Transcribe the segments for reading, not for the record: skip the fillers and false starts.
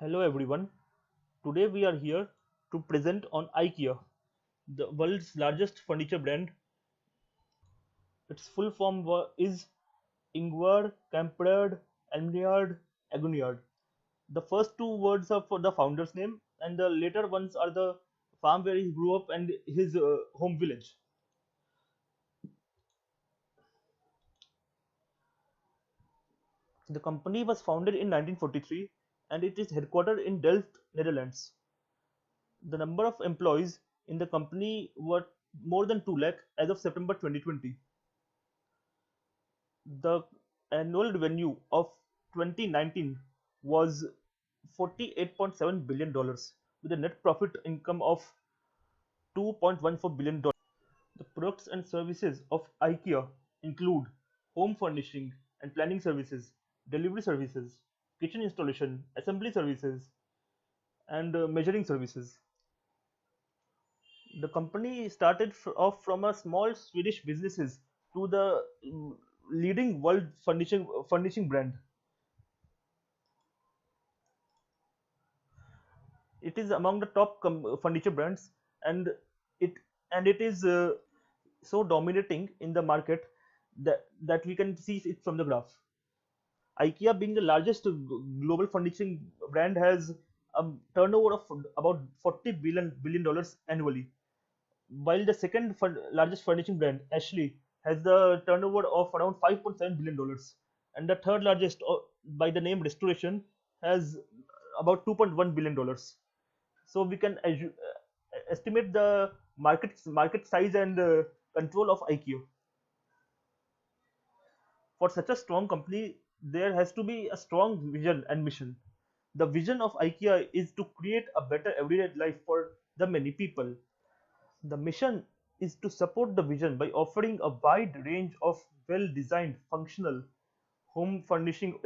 Hello everyone. Today we are here to present on IKEA, the world's largest furniture brand. Its full form is Ingvar Kamprad Elmriad Aguniard. The first two words are for the founder's name, and the later ones are the farm where he grew up and his home village. The company was founded in 1943 and it is headquartered in Delft, Netherlands. The number of employees in the company were more than 2 lakh as of September 2020. The annual revenue of 2019 was $48.7 billion with a net profit income of $2.14 billion. The products and services of IKEA include home furnishing and planning services, delivery services, kitchen installation, assembly services, and measuring services. The company started off from a small Swedish businesses to the leading world furnishing brand. It is among the top furniture brands, and it it is so dominating in the market that we can see it from the graph. IKEA, being the largest global furnishing brand, has a turnover of about 40 billion dollars annually, while the second largest furnishing brand, Ashley, has the turnover of around 5.7 billion dollars, and the third largest, by the name Restoration, has about 2.1 billion dollars. So we can estimate the market size and control of IKEA. For such a strong company, there has to be a strong vision and mission. The vision of IKEA is to create a better everyday life for the many people. The mission is to support the vision by offering a wide range of well designed, functional home furnishing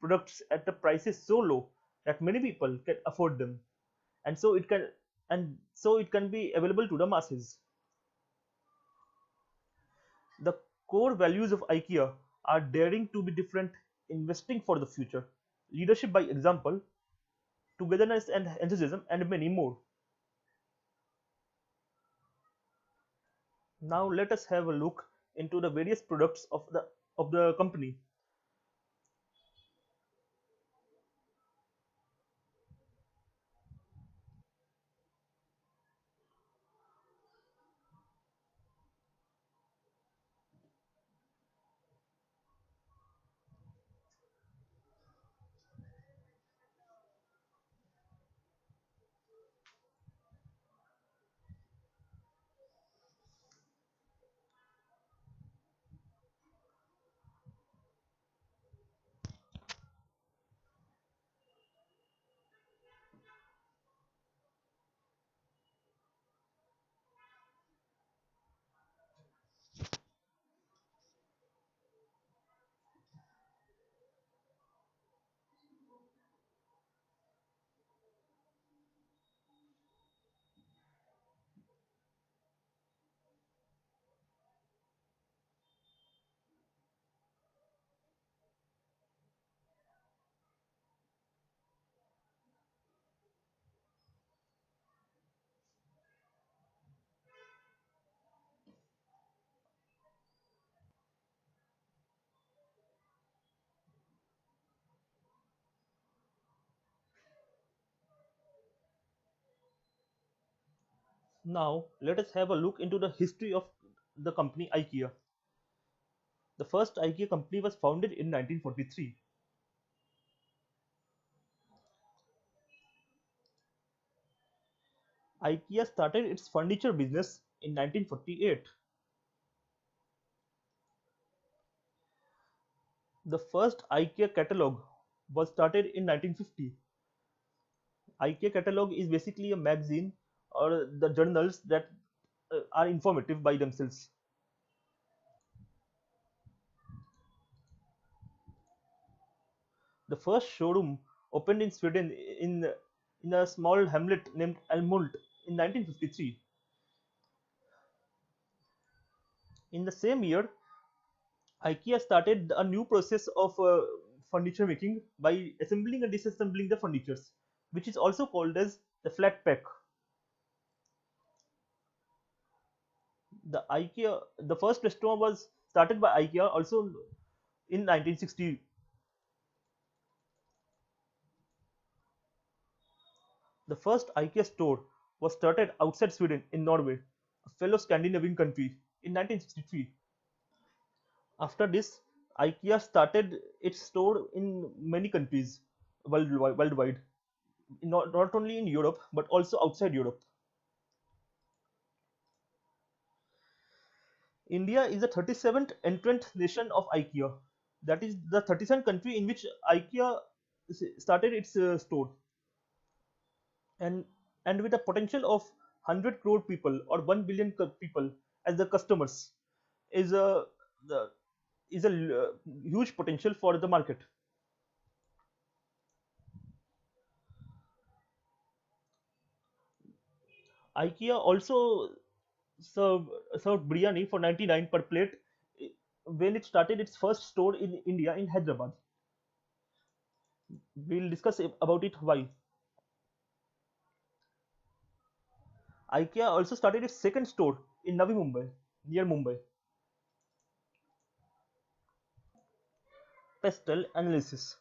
products at the prices so low that many people can afford them, and so it can be available to the masses. The core values of IKEA are daring to be different, investing for the future, leadership by example, togetherness and enthusiasm, and many more. Now let us have a look into the various products of the company. Now let us have a look into the history of the company IKEA. The first IKEA company was founded in 1943. IKEA started its furniture business in 1948. The first IKEA catalog was started in 1950. IKEA catalog is basically a magazine or the journals that are informative by themselves. The first showroom opened in Sweden in a small hamlet named Älmhult in 1953. In the same year, IKEA started a new process of furniture making by assembling and disassembling the furnitures. which is also called as the flat pack. The first restaurant was started by IKEA also in 1960. The first IKEA store was started outside Sweden in Norway, a fellow Scandinavian country, in 1963. After this, IKEA started its store in many countries worldwide, not only in Europe but also outside Europe. India is the 37th entrant nation of IKEA. That is the 37th country in which IKEA started its store, and with a potential of 100 crore people or 1 billion people as the customers is a the, is a huge potential for the market. IKEA also serve, served biryani for 99 per plate when it started its first store in India in Hyderabad. We'll discuss about it why. IKEA also started its second store in Navi Mumbai, near Mumbai. Pestle analysis.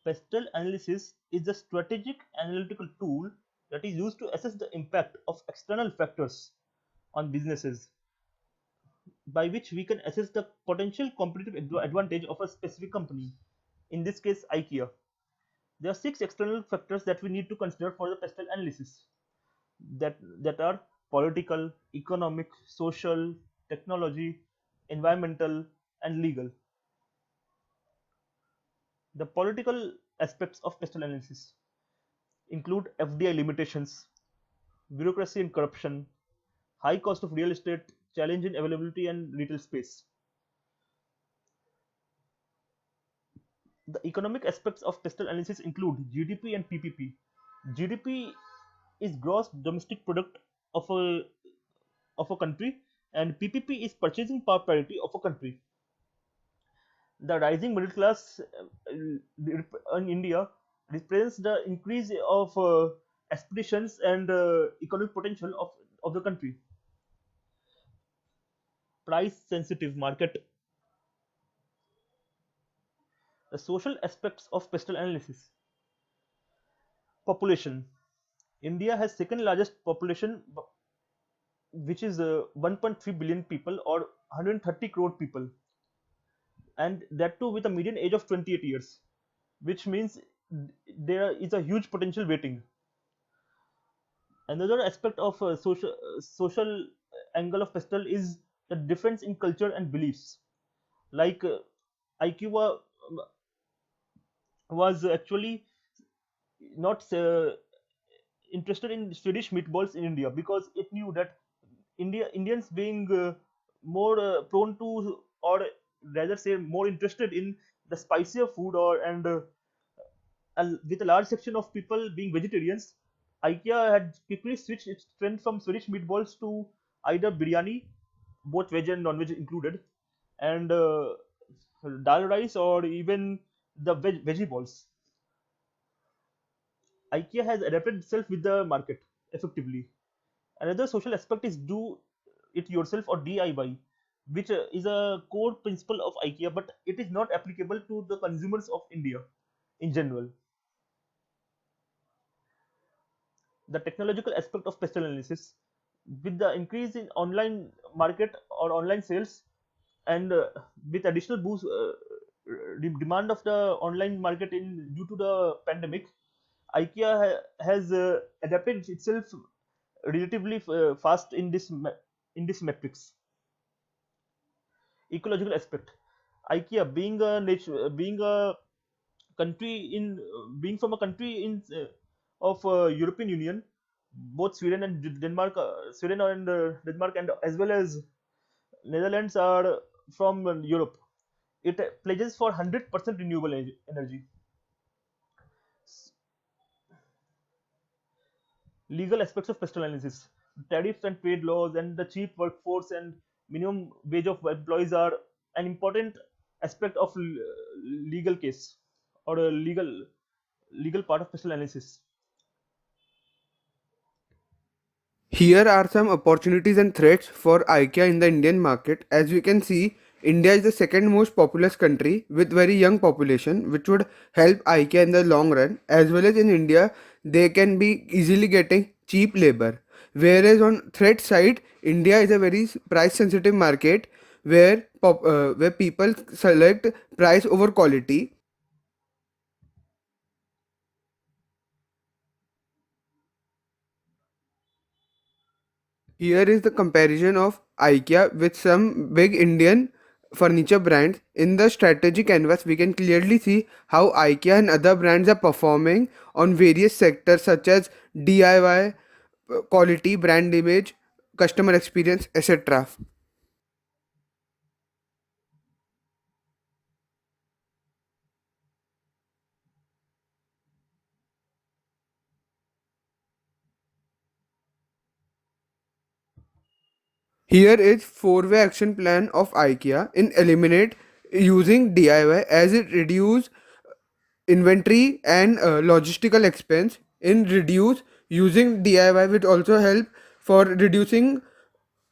Pestle analysis is a strategic analytical tool that is used to assess the impact of external factors on businesses, by which we can assess the potential competitive advantage of a specific company, in this case IKEA. There are six external factors that we need to consider for the Pestle analysis, that are political, economic, social, technology, environmental, and legal. The political aspects of Pestle analysis include FDI limitations, bureaucracy and corruption, high cost of real estate, challenge in availability and retail space. The economic aspects of Pestle analysis include GDP and PPP. GDP is gross domestic product of a country, and PPP is purchasing power parity of a country. The rising middle class in India represents the increase of aspirations and economic potential of the country. Price sensitive market. The social aspects of Pestle analysis. Population. India has second largest population, which is 1.3 billion people or 130 crore people, and that too with a median age of 28 years, which means there is a huge potential waiting. Another aspect of social angle of Pestle is the difference in culture and beliefs. Like IQ was actually not interested in Swedish meatballs in India because it knew that Indians being more prone to, or rather say more interested in the spicier food, or and with a large section of people being vegetarians, IKEA had quickly switched its trend from Swedish meatballs to either biryani, both veg and non-veg included, and dal rice, or even the veggie balls. IKEA has adapted itself with the market effectively. Another social aspect is do it yourself or DIY, which is a core principle of IKEA, but it is not applicable to the consumers of India in general. The technological aspect of Pestle analysis, with the increase in online market or online sales, and with additional boost demand of the online market in due to the pandemic, IKEA has adapted itself relatively fast in this metrics. Ecological aspect. IKEA being a country in being from a country in of European Union, both Sweden and Denmark, Sweden and Denmark, and as well as Netherlands are from Europe. It pledges for 100% renewable energy. Legal aspects of Pestle analysis. Tariffs and trade laws and the cheap workforce and minimum wage of employees are an important aspect of legal case or a legal. legal part of special analysis. Here are some opportunities and threats for IKEA in the Indian market. As we can see, India is the second most populous country with very young population, which would help IKEA in the long run. As well as in India, they can be easily getting cheap labor. Whereas on threat side, India is a very price sensitive market where people select price over quality. Here is the comparison of IKEA with some big Indian furniture brands. In the strategy canvas, we can clearly see how IKEA and other brands are performing on various sectors such as DIY, quality, brand image, customer experience, etc. Here is four-way action plan of IKEA in eliminate using DIY as it reduce inventory and logistical expense. In reduce using DIY will also help for reducing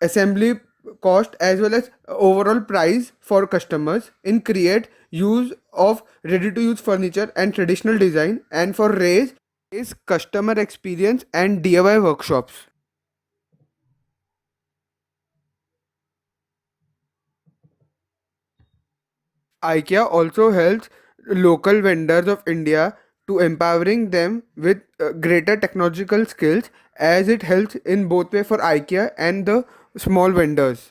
assembly cost as well as overall price for customers. In create use of ready to use furniture and traditional design, and for raise is customer experience and DIY workshops. IKEA also helps local vendors of India to empowering them with greater technological skills, as it helps in both way for IKEA and the small vendors.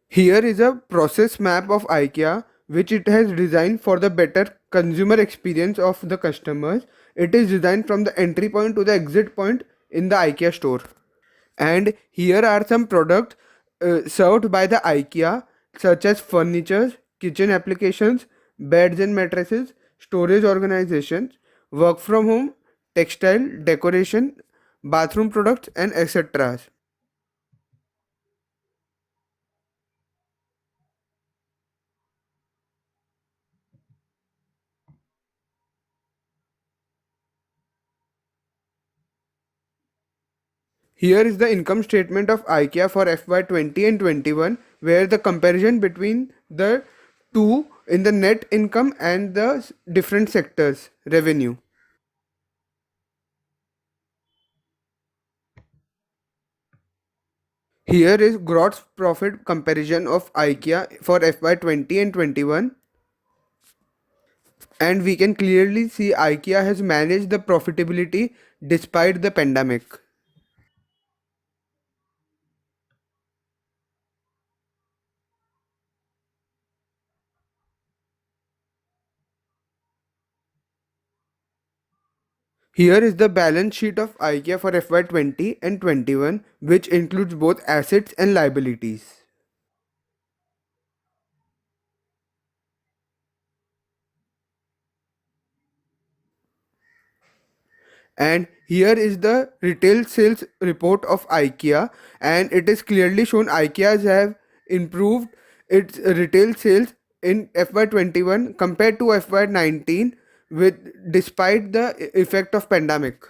Here is a process map of IKEA which it has designed for the better consumer experience of the customers. It is designed from the entry point to the exit point in the IKEA store. And here are some products served by the IKEA, such as furniture, kitchen applications, beds and mattresses, storage organizations, work from home, textile, decoration, bathroom products, and etc. Here is the income statement of IKEA for FY20 and 21, where the comparison between the two in the net income and the different sectors revenue. Here is gross profit comparison of IKEA for FY20 and 21, and we can clearly see IKEA has managed the profitability despite the pandemic. Here is the balance sheet of IKEA for FY20 and 21, which includes both assets and liabilities. And here is the retail sales report of IKEA, and it is clearly shown IKEA have improved its retail sales in FY21 compared to FY19 with despite the effect of pandemic.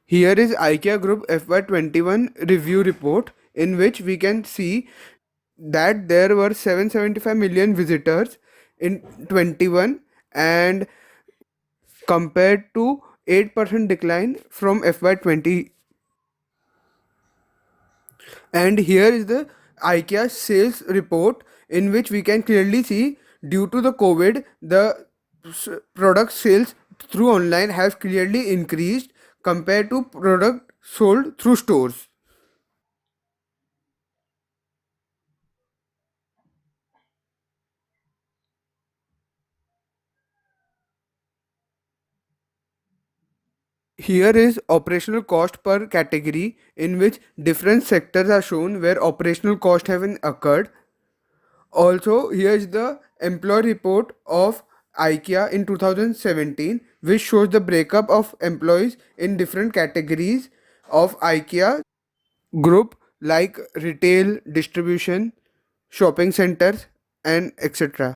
Here is IKEA Group FY21 review report, in which we can see that there were 775 million visitors in 21, and compared to 8% decline from FY20. And here is the IKEA sales report, in which we can clearly see due to the COVID, the product sales through online has clearly increased compared to product sold through stores. Here is operational cost per category, in which different sectors are shown where operational cost have been occurred. Also, here is the employee report of IKEA in 2017, which shows the breakup of employees in different categories of IKEA group, like retail, distribution, shopping centers, and etc.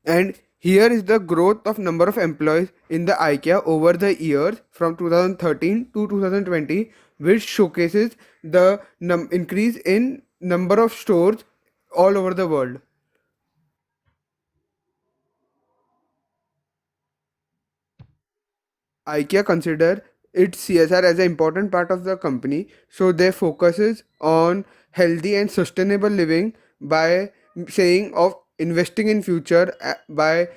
And here is the growth of number of employees in the IKEA over the years from 2013 to 2020, which showcases the increase in number of stores all over the world. IKEA consider its CSR as an important part of the company, so their focuses on healthy and sustainable living by saying of investing in future by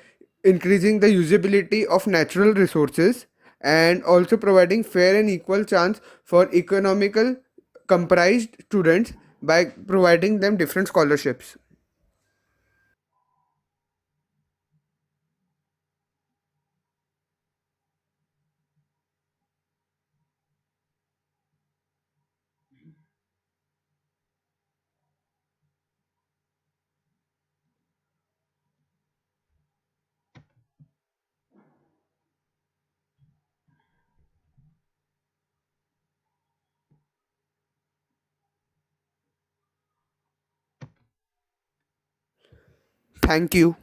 increasing the usability of natural resources and also providing fair and equal chance for economical comprised students by providing them different scholarships. Thank you.